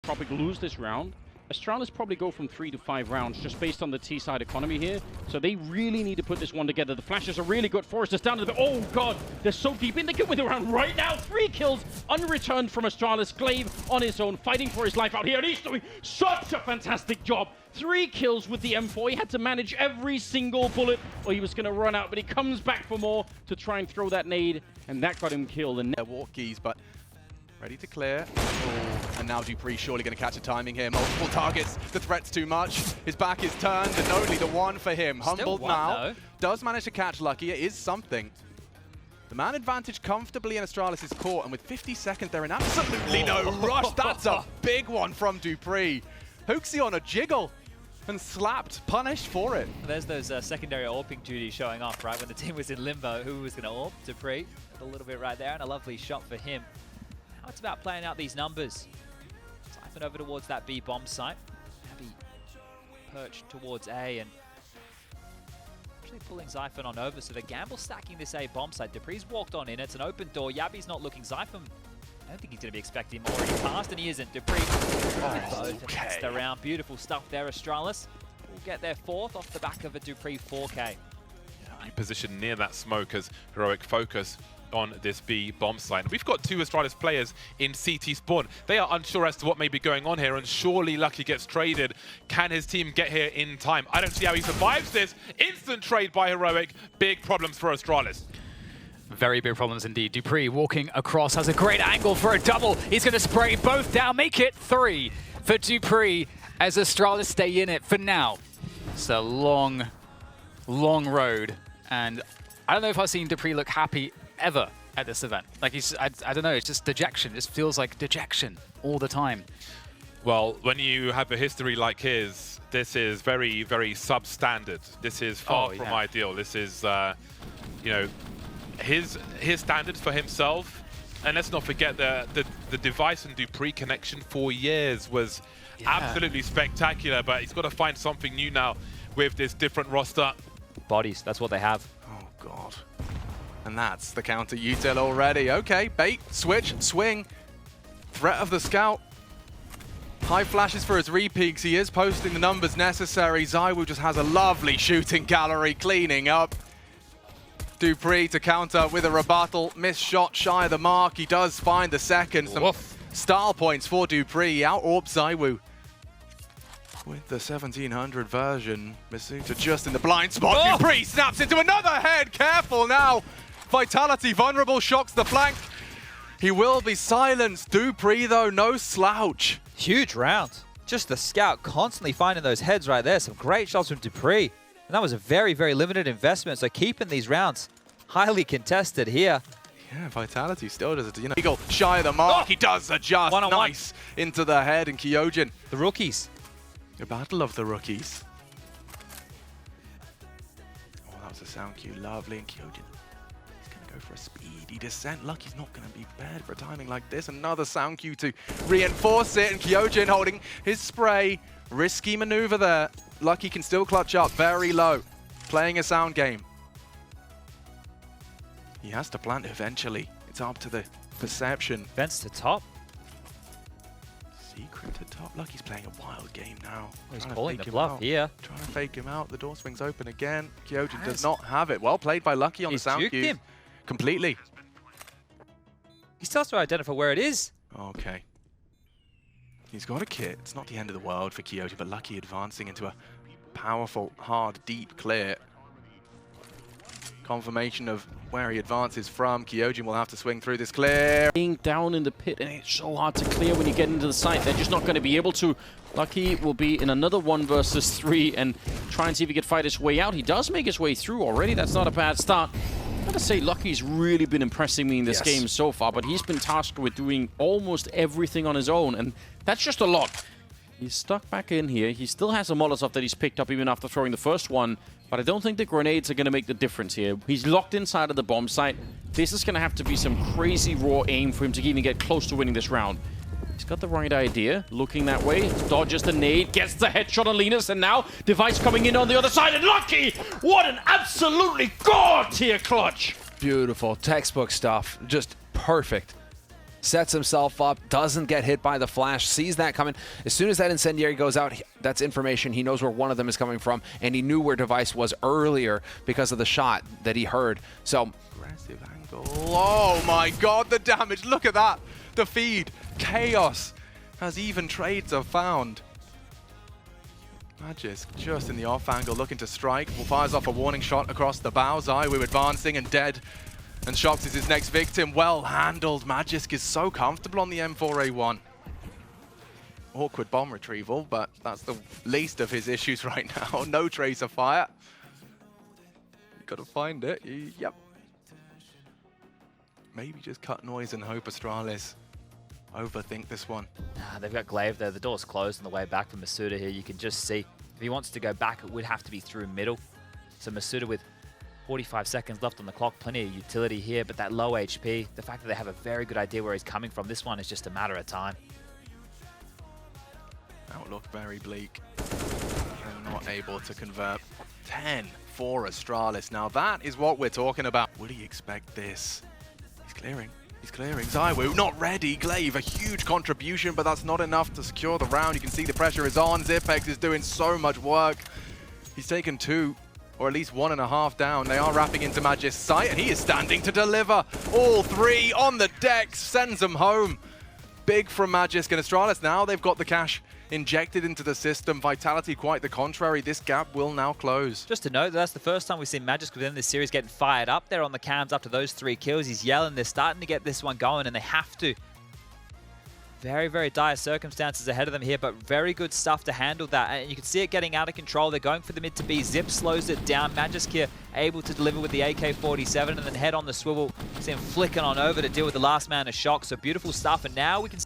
Tropic lose this round, Astralis probably go from 3 to 5 rounds just based on the T-side economy here. So they really need to put this one together. The flashes are really good. Forrest is down to the... Oh god, they're so deep in. They can win the round right now. 3 kills unreturned from Astralis. Glaive on his own, fighting for his life out here. And he's doing such a fantastic job. 3 kills with the M4. He had to manage every single bullet or he was going to run out. But he comes back for more to try and throw that nade. And that got him killed. And walkies, but ready to clear. Oh, and now dupreeh surely going to catch a timing here. Multiple targets. The threat's too much. His back is turned, and only the one for him. Humbled now. Does manage to catch Lucky. It is something. The man advantage comfortably in Astralis' court, and with 50 seconds, they're in absolutely no rush. That's a big one from dupreeh. Hooksy on a jiggle and slapped, punished for it. There's those secondary AWPing duties showing off, right? When the team was in limbo, who was going to AWP? dupreeh. A little bit right there, and a lovely shot for him. Now it's about playing out these numbers. Siphon over towards that B bomb site. Abby perched towards A and actually pulling Xiphon on over. So the gamble stacking this A bomb site. dupreeh's walked on in. It's an open door. Yabby's not looking. Xiphon, I don't think he's going to be expecting him already past, and he isn't. dupreeh both. That's the round. Beautiful stuff there. Astralis will get their 4th off the back of a dupreeh 4K. Positioned near that smoke as Heroic focus on this B bomb site. We've got 2 Astralis players in CT spawn. They are unsure as to what may be going on here, and surely Lucky gets traded. Can his team get here in time? I don't see how he survives this. Instant trade by Heroic. Big problems for Astralis. Very big problems indeed. dupreeh walking across, has a great angle for a double. He's going to spray both down, make it 3 for dupreeh as Astralis stay in it for now. It's a long, long road, and I don't know if I've seen dupreeh look happy ever at this event. Like I don't know, it's just dejection. It feels like dejection all the time. Well, when you have a history like his, this is very, very substandard. This is far from ideal. This is, you know, his standards for himself. And let's not forget the Device and dupreeh connection for years was absolutely spectacular. But he's got to find something new now with this different roster. Bodies, that's what they have. Oh god. And that's the counter util already. Okay, bait, switch, swing. Threat of the scout. High flashes for his repeaks. He is posting the numbers necessary. ZywOo just has a lovely shooting gallery cleaning up. dupreeh to counter with a rebuttal. Missed shot shy of the mark. He does find the second. Some style points for dupreeh. Out-AWP ZywOo. With the 1700 version, Masuta just in the blind spot. dupreeh snaps into another head. Careful now. Vitality vulnerable, shocks the flank. He will be silenced. dupreeh though, no slouch. Huge round. Just the scout constantly finding those heads right there. Some great shots from dupreeh. And that was a very, very limited investment. So keeping these rounds highly contested here. Yeah, Vitality still does it. You know, Eagle shy of the mark. He does adjust. Nice into the head, and Kyojin. The rookies. The battle of the rookies. Oh, that was a sound cue. Lovely, and Kyojin. He's going to go for a speedy descent. Lucky's not going to be prepared for a timing like this. Another sound cue to reinforce it, and Kyojin holding his spray. Risky maneuver there. Lucky can still clutch up very low. Playing a sound game. He has to plant eventually. It's up to the perception. Vents to top. Secret to top. Lucky's playing a wild game now. He's calling the bluff here. Trying to fake him out. The door swings open again. Kyojin does not have it. Well played by Lucky on the sound cue. Him. Completely. He still has to identify where it is. Okay. He's got a kit. It's not the end of the world for Kyojin, but Lucky advancing into a powerful, hard, deep clear. Confirmation of where he advances from. Kyojin will have to swing through this clear. Being down in the pit, and it's so hard to clear when you get into the site. They're just not going to be able to. Lucky will be in another 1 versus 3 and try and see if he can fight his way out. He does make his way through already. That's not a bad start. I gotta say, Lucky's really been impressing me in this game so far, but he's been tasked with doing almost everything on his own, and that's just a lot. He's stuck back in here. He still has a Molotov that he's picked up even after throwing the first one, but I don't think the grenades are going to make the difference here. He's locked inside of the bomb site. This is going to have to be some crazy raw aim for him to even get close to winning this round. He's got the right idea, looking that way, dodges the nade, gets the headshot on Linus, and now Device coming in on the other side, and Lucky! What an absolutely god-tier clutch! Beautiful, textbook stuff, just perfect. sets himself up, doesn't get hit by the flash, sees that coming. As soon as that incendiary goes out, that's information. He knows where one of them is coming from, and he knew where Device was earlier because of the shot that he heard. So Aggressive angle. Oh my god, the damage. Look at that. The feed. Chaos. As even trades are found. Magisk just in the off angle looking to strike. Fires off a warning shot across the bow. Zywoo advancing and dead. And Shox is his next victim. Well handled. Magisk is so comfortable on the M4A1. Awkward bomb retrieval, but that's the least of his issues right now. No tracer fire. Gotta find it. Yep. Maybe just cut noise and hope Astralis overthink this one. Nah, they've got Glaive there. The door's closed on the way back for Masuda here. You can just see if he wants to go back, it would have to be through middle. So Masuda with 45 seconds left on the clock, plenty of utility here, but that low HP, the fact that they have a very good idea where he's coming from, this one is just a matter of time. Outlook very bleak. And not able to convert. 10 for Astralis. Now that is what we're talking about. Would he expect this? He's clearing. He's clearing. Zywoo not ready. Glaive, a huge contribution, but that's not enough to secure the round. You can see the pressure is on. Zipex is doing so much work. He's taken 2, or at least 1.5 down. They are wrapping into Magisk's sight, and he is standing to deliver. All 3 on the decks, sends them home. Big from Magisk and Astralis. Now they've got the cash injected into the system. Vitality quite the contrary. This gap will now close. Just to note, that's the first time we've seen Magisk within this series getting fired up there on the cams after those 3 kills. He's yelling. They're starting to get this one going, and they have to. Very, very dire circumstances ahead of them here, but very good stuff to handle that. And you can see it getting out of control. They're going for the mid to B. Zip slows it down. Magisk here able to deliver with the AK-47 and then head on the swivel. See him flicking on over to deal with the last man of Shock. So beautiful stuff. And now we can see